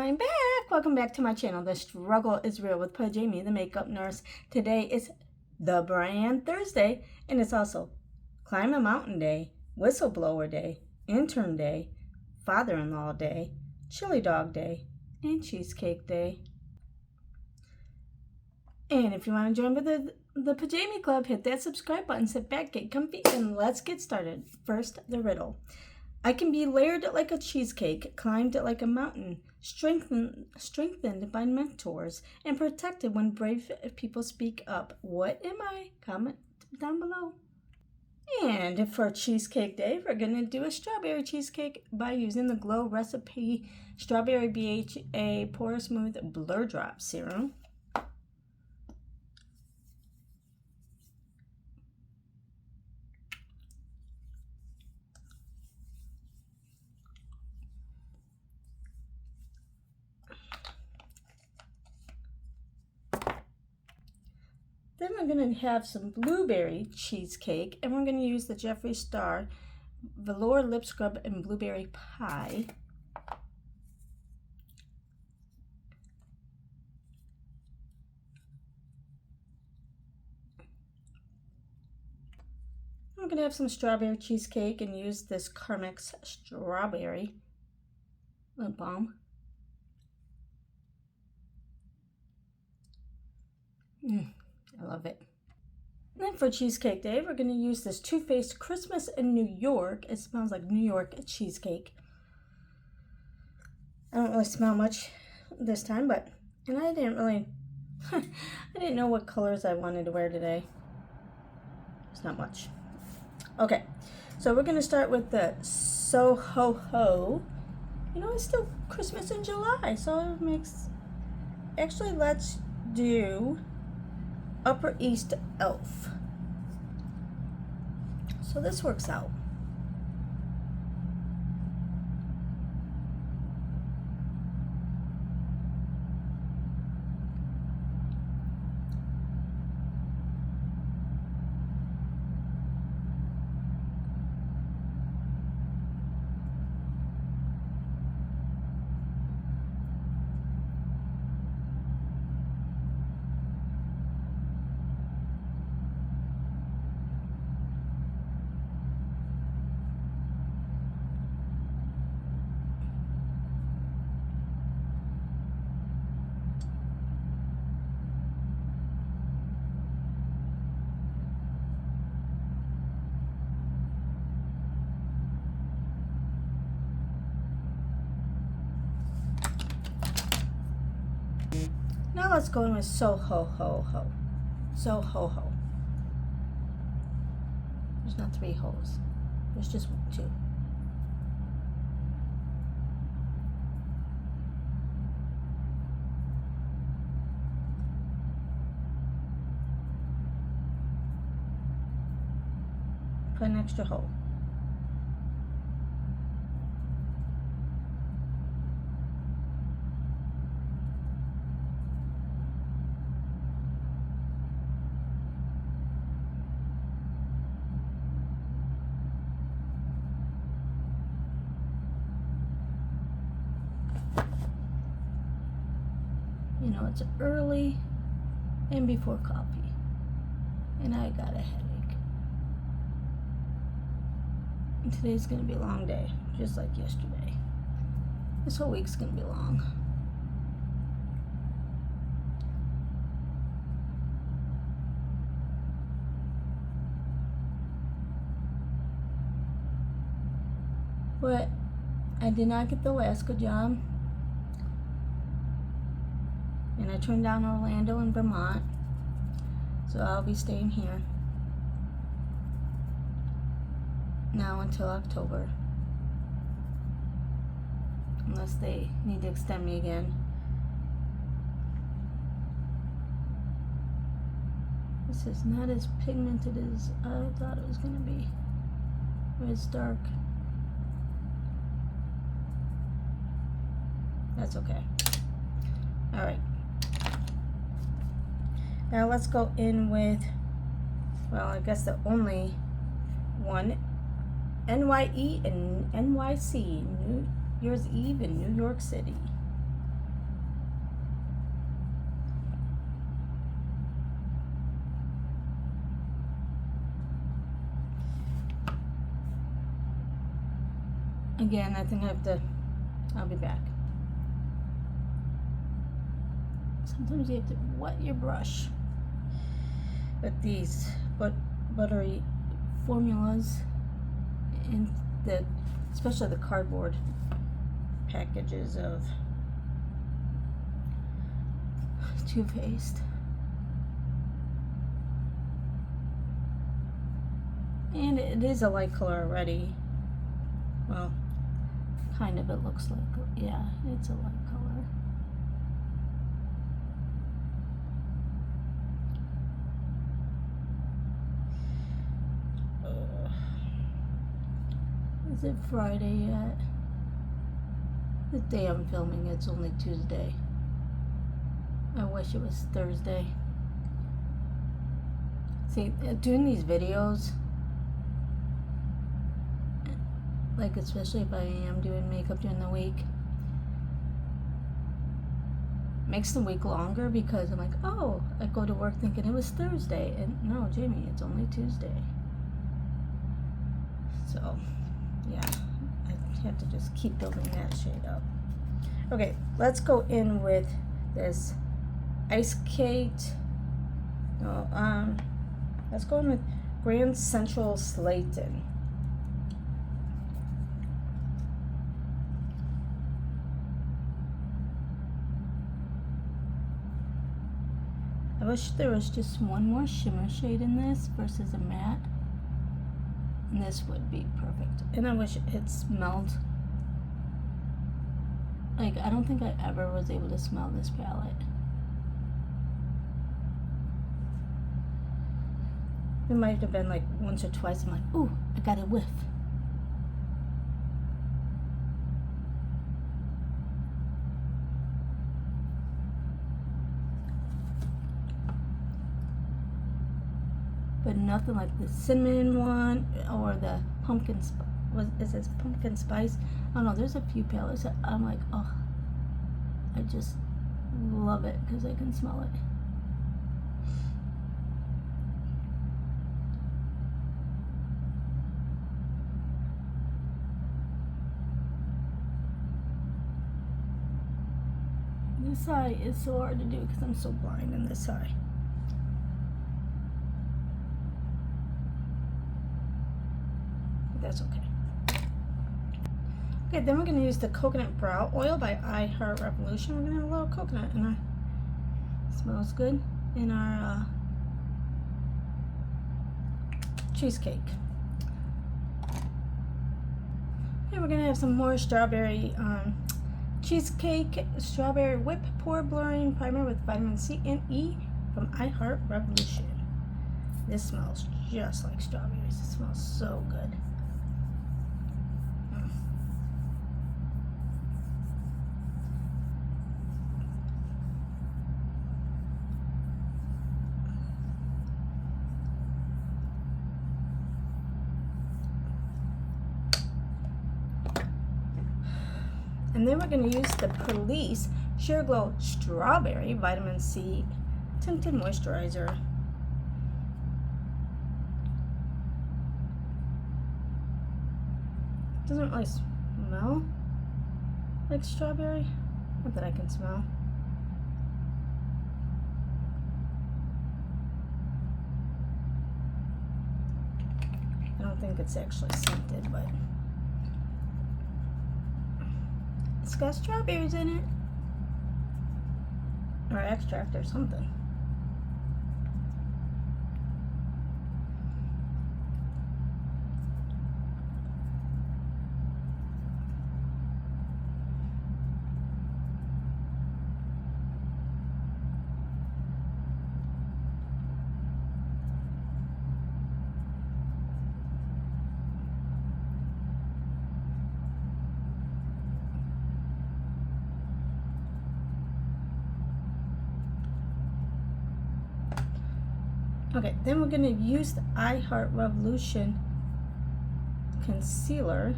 I'm back. Welcome back to my channel. The struggle is real with Jamie, the makeup nurse. Today is the brand Thursday, and it's also Climb a Mountain Day, Whistleblower Day, Intern Day, Father-in-Law Day, Chili Dog Day, and Cheesecake Day. And if you want to join with the Pajami Club, hit that subscribe button, sit back, get comfy, and let's get started. First, the riddle. I can be layered like a cheesecake, climbed like a mountain, strengthened by mentors, and protected when brave people speak up. What am I? Comment down below. And for Cheesecake Day, we're going to do a strawberry cheesecake by using the Glow Recipe Strawberry BHA Pore Smooth Blur Drop Serum. Then we're going to have some blueberry cheesecake, and we're going to use the Jeffree Star Velour Lip Scrub and Blueberry Pie. We're going to have some strawberry cheesecake and use this Carmex Strawberry Lip Balm. I love it. And then for Cheesecake Day, we're going to use this Too Faced Christmas in New York. It smells like New York cheesecake. I don't really smell much this time, and I didn't really, I didn't know what colors I wanted to wear today. It's not much. Okay, so we're going to start with the So Ho Ho. You know, it's still Christmas in July, so it makes, actually let's do Upper East Elf. So this works out. Now let's go in with So Ho Ho Ho. So Ho Ho. There's not 3 hoes. There's just 2. Put an extra hole. You know, it's early and before coffee, and I got a headache. And today's gonna be a long day, just like yesterday. This whole week's gonna be long. But I did not get the Alaska job. And I turned down Orlando and Vermont, so I'll be staying here now until October, unless they need to extend me again. This is not as pigmented as I thought it was going to be. It's dark. That's okay. All right. Now let's go in with, well, I guess the only one, NYE and NYC, New Year's Eve in New York City. Again, I think I'll be back. Sometimes you have to wet your brush with these buttery formulas, and especially the cardboard packages of toothpaste. And it is a light color already. Well, kind of, it looks like, yeah, it's a light color. Is it Friday yet? The day I'm filming, it's only Tuesday. I wish it was Thursday. See, doing these videos, like especially if I am doing makeup during the week, makes the week longer because I'm like, oh, I go to work thinking it was Thursday, and no, Jamie, it's only Tuesday. So, yeah, I have to just keep building that shade up. Okay, let's go in with this ice cake. No, let's go in with Grand Central Slayton. I wish there was just one more shimmer shade in this versus a matte. And this would be perfect. And I wish it smelled like, I don't think I ever was able to smell this palette. It might have been like once or twice. I'm like, ooh, I got a whiff. But nothing like the cinnamon one or the pumpkin is this pumpkin spice? I don't know, there's a few palettes that I'm like, oh, I just love it because I can smell it. This eye is so hard to do because I'm so blind in this eye. That's okay. Okay, then we're going to use the Coconut Brow Oil by I Heart Revolution. We're going to have a little coconut in our, smells good, in our cheesecake. And we're going to have some more strawberry cheesecake strawberry whip pore blurring primer with vitamin C and E from I Heart Revolution. This smells just like strawberries. It smells so good. And then we're going to use the Police Sheer Glow Strawberry Vitamin C Tinted Moisturizer. Doesn't really smell like strawberry. Not that I can smell. I don't think it's actually scented, but it's got strawberries in it. Or extract or something. Okay, then we're going to use the I Heart Revolution concealer.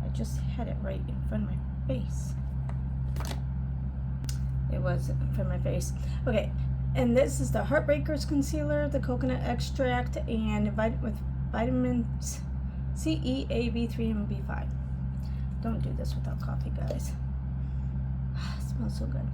I just had it right in front of my face. It was in front of my face. Okay, and this is the Heartbreakers concealer, the coconut extract, and with vitamins C, E, A, B3, and B5. Don't do this without coffee, guys. It smells so good.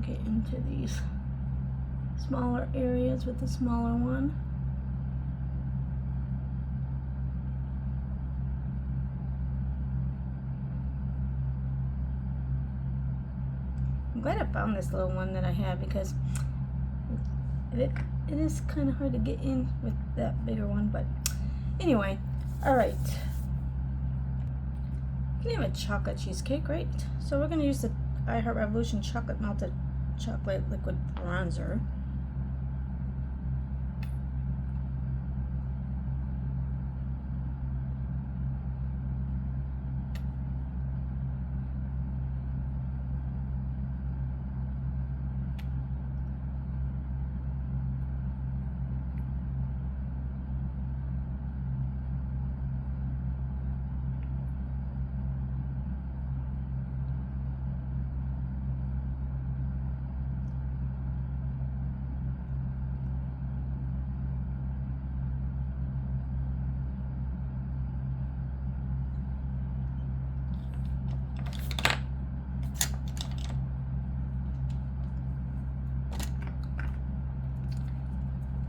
Get into these smaller areas with the smaller one. I'm glad I found this little one that I have because it is kind of hard to get in with that bigger one, but anyway, all right. You can have a chocolate cheesecake, right? So we're gonna use the I Heart Revolution chocolate melted chocolate liquid bronzer.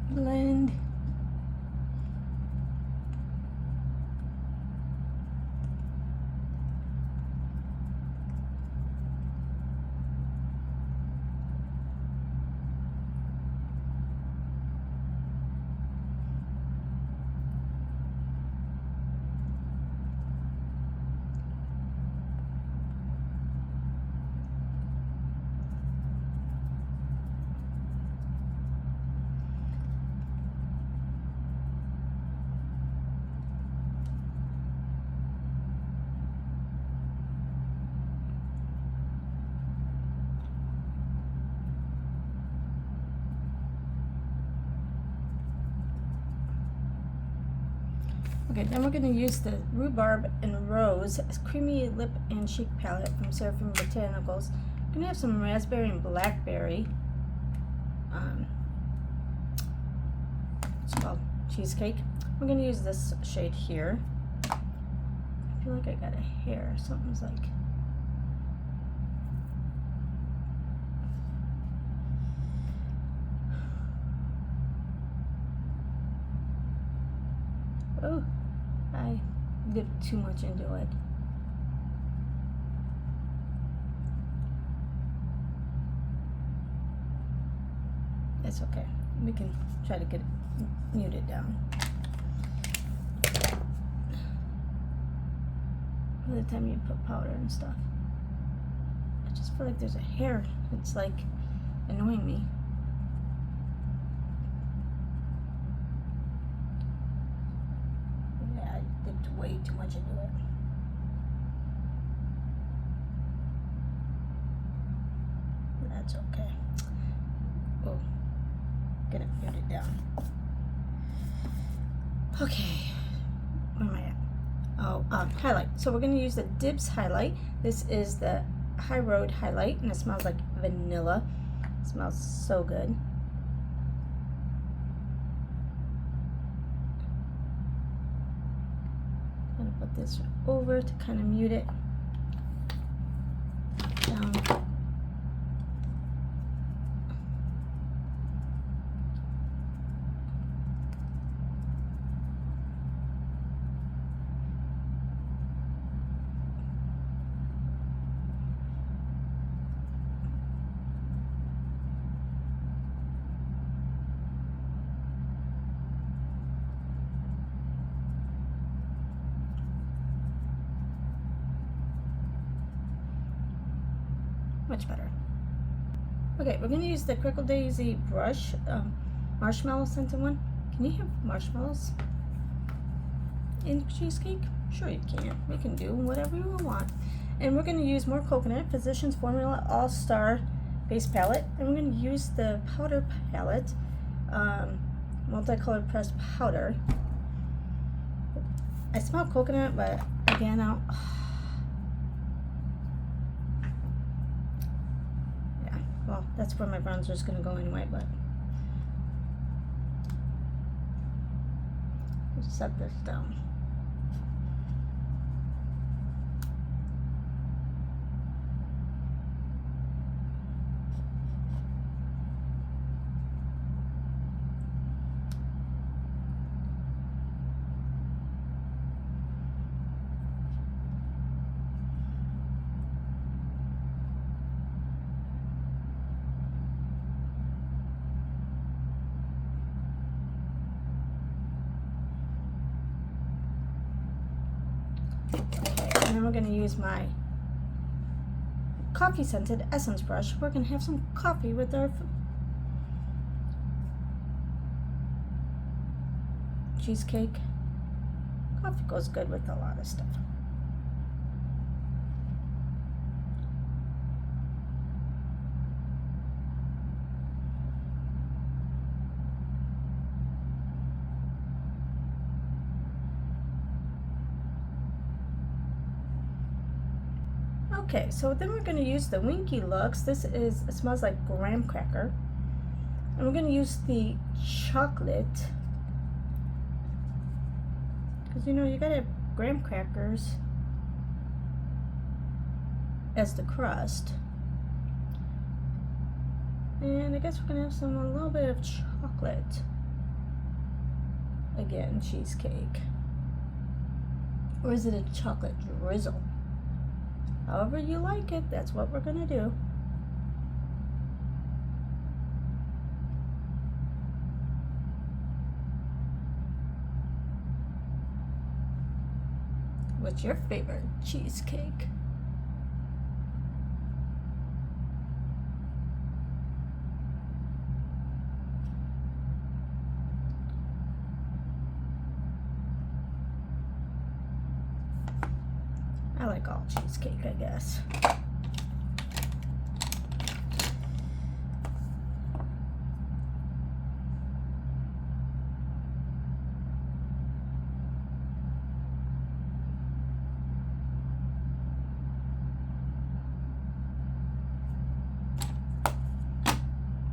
Blend. Okay, then we're going to use the Rhubarb and Rose Creamy Lip and Cheek Palette from Seraphim Botanicals. I'm going to have some raspberry and blackberry. It's called Cheesecake. We're going to use this shade here. I feel like I got a hair. Something's like... Oh, I dipped too much into it. It's okay. We can try to get it muted down. By the time you put powder and stuff, I just feel like there's a hair. It's like annoying me. Yeah, I dipped way too much into it. That's okay. Oh, get it muted down. Okay, where am I at? Oh, highlight. So we're going to use the Dibs highlight. This is the High Road highlight, and it smells like vanilla. It smells so good. I'm going to put this over to kind of mute it down. much better. Okay, we're gonna use the Crickle Daisy brush, marshmallow scented one. Can you have marshmallows in cheesecake? Sure you can. We can do whatever you want. And we're gonna use more coconut, Physicians Formula All-Star base palette. And we're gonna use the powder palette, multicolored pressed powder. I smell coconut, but again, yeah, well, that's where my bronzer is gonna go anyway, but let's set this down. And then we're going to use my coffee scented essence brush. We're going to have some coffee with our cheesecake. Coffee goes good with a lot of stuff. Okay, so then we're going to use the Winky Lux. This is, it smells like graham cracker. And we're going to use the chocolate. Because you know, you got to have graham crackers as the crust. And I guess we're going to have a little bit of chocolate. Again, cheesecake. Or is it a chocolate drizzle? However you like it, that's what we're going to do. What's your favorite cheesecake? I like all cheesecake, I guess.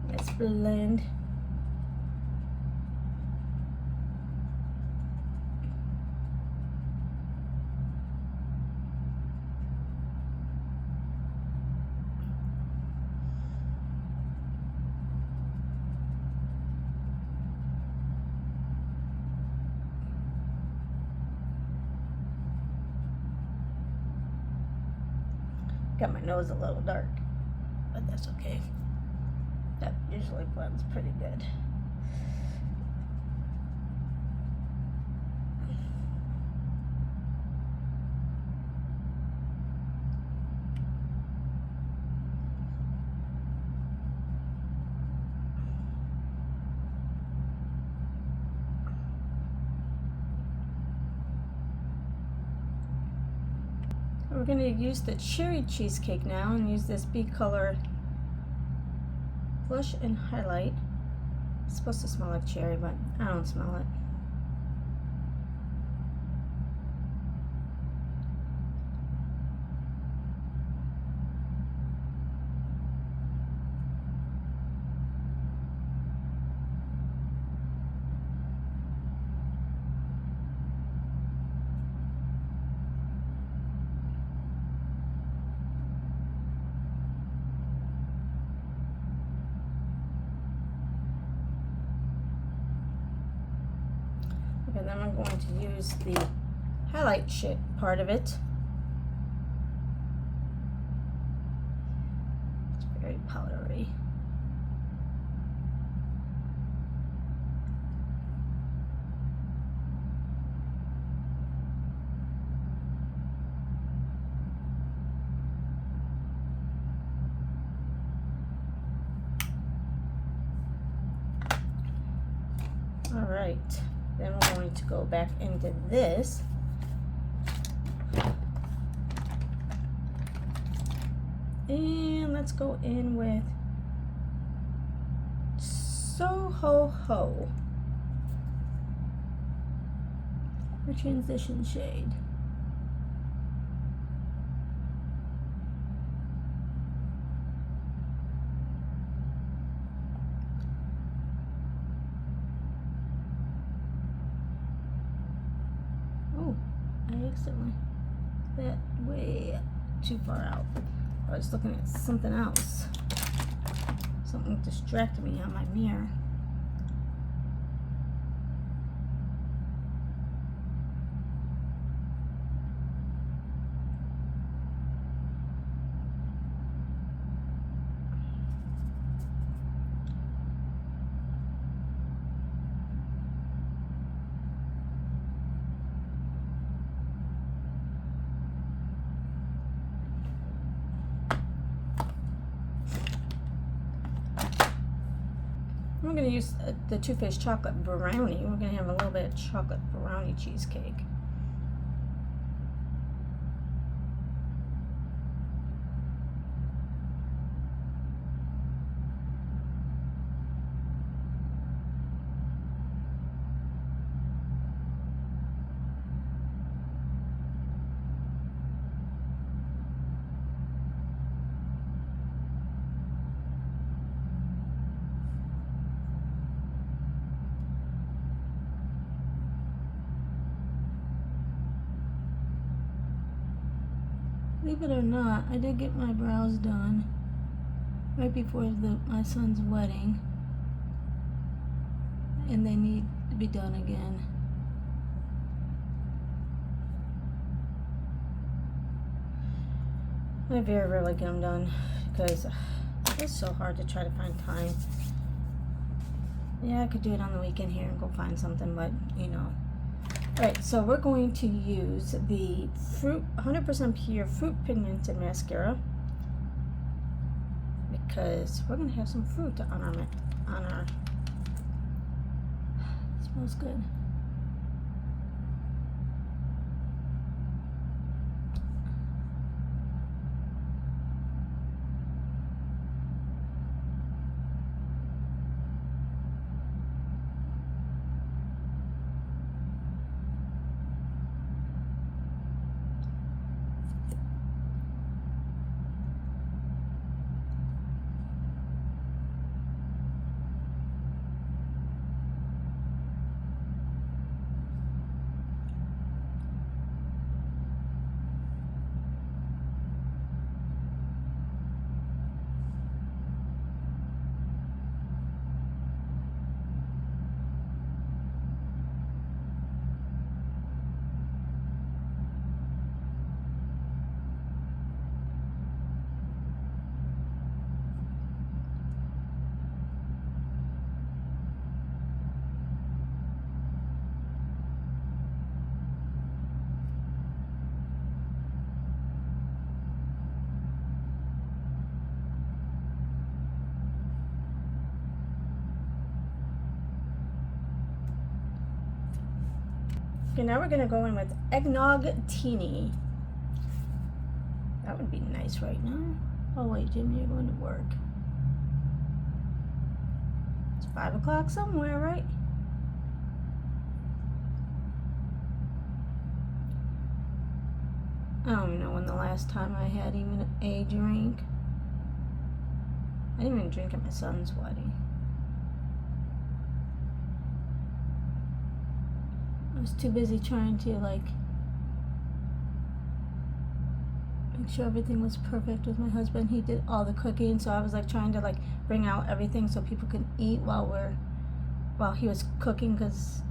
Let's blend. Got my nose a little dark, but that's okay. That usually blends pretty good. We're going to use the cherry cheesecake now and use this B color blush and highlight. It's supposed to smell like cherry, but I don't smell it. And then I'm going to use the highlight shit part of it. It's very powdery. All right, then we're going to go back into this. And let's go in with Soho-Ho, the transition shade. Oh, I accidentally that way too far out. I was looking at something else. Something distracted me on my mirror. We're going to use the Too Faced chocolate brownie. We're going to have a little bit of chocolate brownie cheesecake. Believe it or not, I did get my brows done right before my son's wedding, and they need to be done again. I very rarely get them done because it's so hard to try to find time. Yeah, I could do it on the weekend here and go find something, but you know. Alright, so we're going to use the 100% pure fruit pigmented mascara because we're going to have some fruit on our it smells good. Okay, now we're going to go in with Eggnog Teeny. That would be nice right now. Oh wait, Jim, you're going to work. It's 5 o'clock somewhere, right? I don't even know when the last time I had even a drink. I didn't even drink at my son's wedding. I was too busy trying to like make sure everything was perfect with my husband. He did all the cooking, so I was like trying to like bring out everything so people could eat while he was cooking, because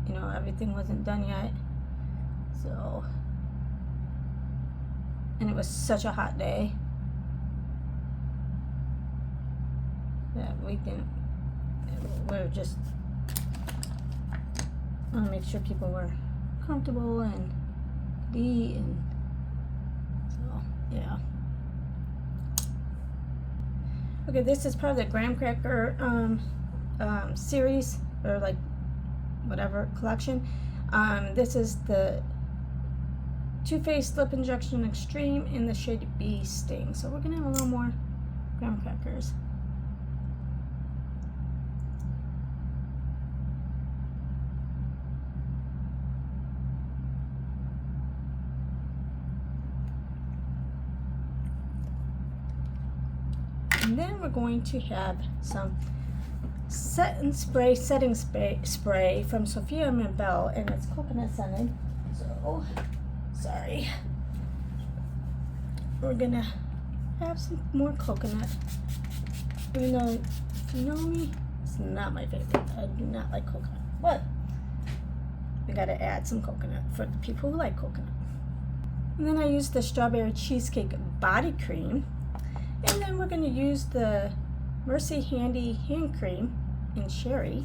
you know everything wasn't done yet. So, and it was such a hot day that we were just I want to make sure people were comfortable and could eat, and so yeah. Okay, this is part of the graham cracker series. or like whatever collection. This is the Too Faced Lip Injection Extreme in the shade Bee Sting. So we're gonna have a little more graham crackers. And then we're going to have some setting spray from Sophia Mabel, and it's coconut scented. So, sorry. We're gonna have some more coconut. Even though, if you know me, it's not my favorite. I do not like coconut, but we gotta add some coconut for the people who like coconut. And then I use the strawberry cheesecake body cream. And then we're going to use the Mercy Handy hand cream in cherry.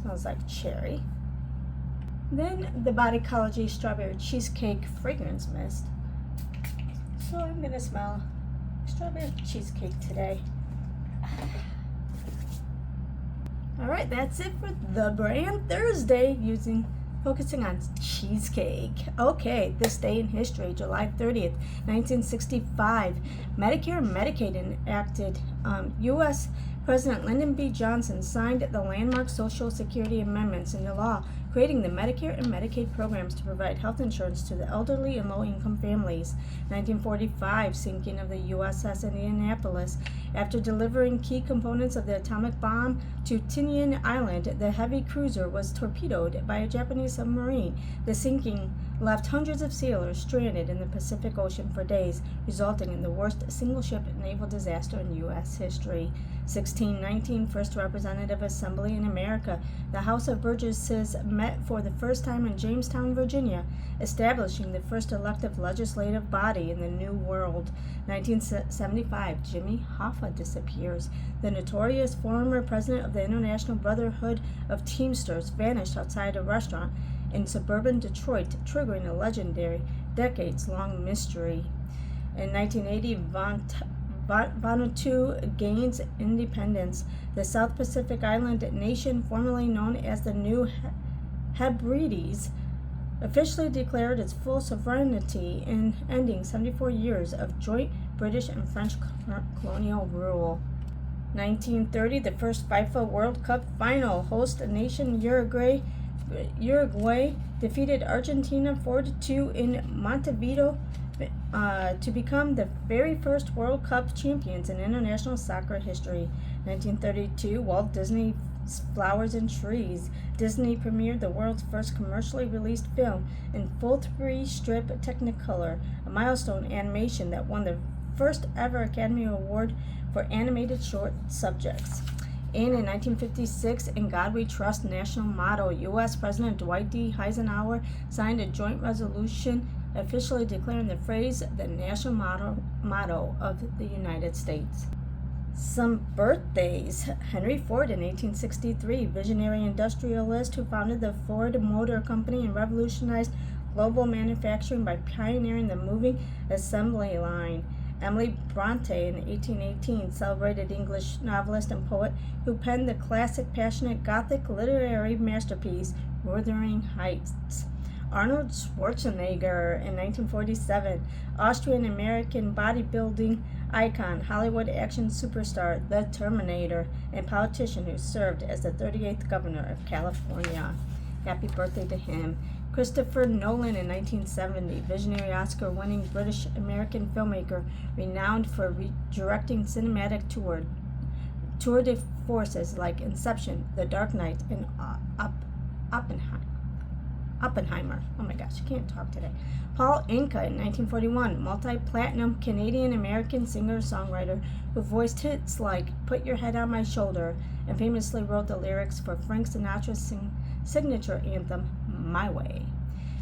Smells like cherry. Then the Bodycology Strawberry Cheesecake Fragrance Mist. So I'm gonna smell strawberry cheesecake today. All right, that's it for the brand Thursday focusing on cheesecake. Okay, this day in history, July 30th, 1965, Medicare and Medicaid enacted. U.S. President Lyndon B. Johnson signed the landmark Social Security amendments into law, creating the Medicare and Medicaid programs to provide health insurance to the elderly and low-income families. 1945, sinking of the USS Indianapolis. After delivering key components of the atomic bomb to Tinian Island, the heavy cruiser was torpedoed by a Japanese submarine. The sinking left hundreds of sailors stranded in the Pacific Ocean for days, resulting in the worst single-ship naval disaster in U.S. history. 1619, First Representative Assembly in America. The House of Burgesses met for the first time in Jamestown, Virginia, establishing the first elective legislative body in the New World. 1975, Jimmy Hoffa disappears. The notorious former president of the International Brotherhood of Teamsters vanished outside a restaurant in suburban Detroit, triggering a legendary, decades-long mystery. In 1980, Vanuatu gains independence. The South Pacific island nation, formerly known as the New Hebrides, officially declared its full sovereignty in ending 74 years of joint British and French colonial rule. 1930, the first FIFA World Cup final. Host nation Uruguay defeated Argentina 4-2 in Montevideo to become the very first World Cup champions in international soccer history. 1932, Walt Disney's Flowers and Trees. Disney premiered the world's first commercially released film in full 3-strip Technicolor, a milestone animation that won the first ever Academy Award for animated short subjects. And in 1956, In God We Trust national motto, U.S. President Dwight D. Eisenhower signed a joint resolution officially declaring the phrase the national motto of the United States. Some birthdays. Henry Ford in 1863, visionary industrialist who founded the Ford Motor Company and revolutionized global manufacturing by pioneering the moving assembly line. Emily Bronte in 1818, celebrated English novelist and poet who penned the classic, passionate Gothic literary masterpiece, Wuthering Heights. Arnold Schwarzenegger in 1947, Austrian-American bodybuilding icon, Hollywood action superstar, The Terminator, and politician who served as the 38th governor of California. Happy birthday to him. Christopher Nolan in 1970, visionary Oscar-winning British-American filmmaker, renowned for directing cinematic tour de forces like Inception, The Dark Knight, and Oppenheimer. Oh my gosh, I can't talk today. Paul Anka in 1941, multi-platinum Canadian-American singer-songwriter who voiced hits like Put Your Head on My Shoulder and famously wrote the lyrics for Frank Sinatra's signature anthem, My Way.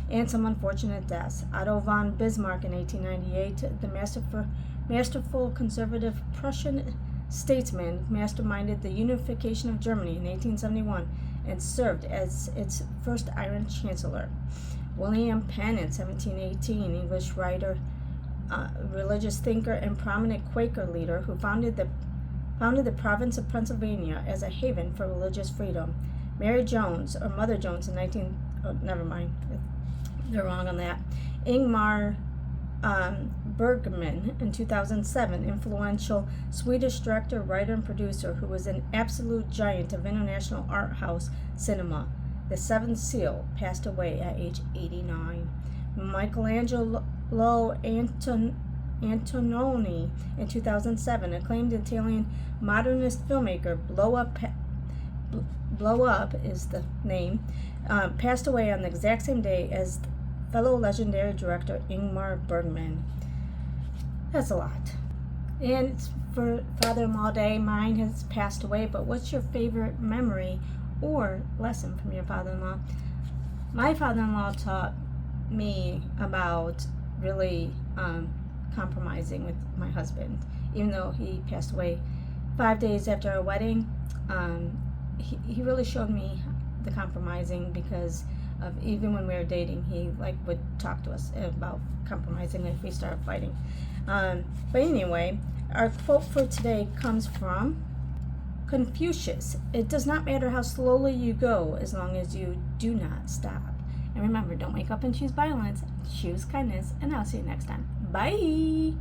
And some unfortunate deaths. Otto von Bismarck in 1898, the masterful conservative Prussian statesman, masterminded the unification of Germany in 1871 and served as its first Iron Chancellor. William Penn, in 1718, English writer, religious thinker, and prominent Quaker leader who founded the province of Pennsylvania as a haven for religious freedom. Mary Jones, or Mother Jones, in never mind, they're wrong on that. Ingmar Bergman, in 2007, influential Swedish director, writer, and producer who was an absolute giant of international art house cinema. The Seventh Seal, passed away at age 89. Michelangelo Antonioni, in 2007, acclaimed Italian modernist filmmaker, Blow Up is the name, passed away on the exact same day as fellow legendary director Ingmar Bergman. That's a lot. And it's for Father-in-Law Day. Mine has passed away, but what's your favorite memory or lesson from your father-in-law? My father-in-law taught me about really compromising with my husband. Even though he passed away 5 days after our wedding, he really showed me the compromising, because of even when we were dating, he would talk to us about compromising if we started fighting. But anyway, our quote for today comes from Confucius. It does not matter how slowly you go as long as you do not stop. And remember, don't wake up and choose violence, choose kindness, and I'll see you next time. Bye!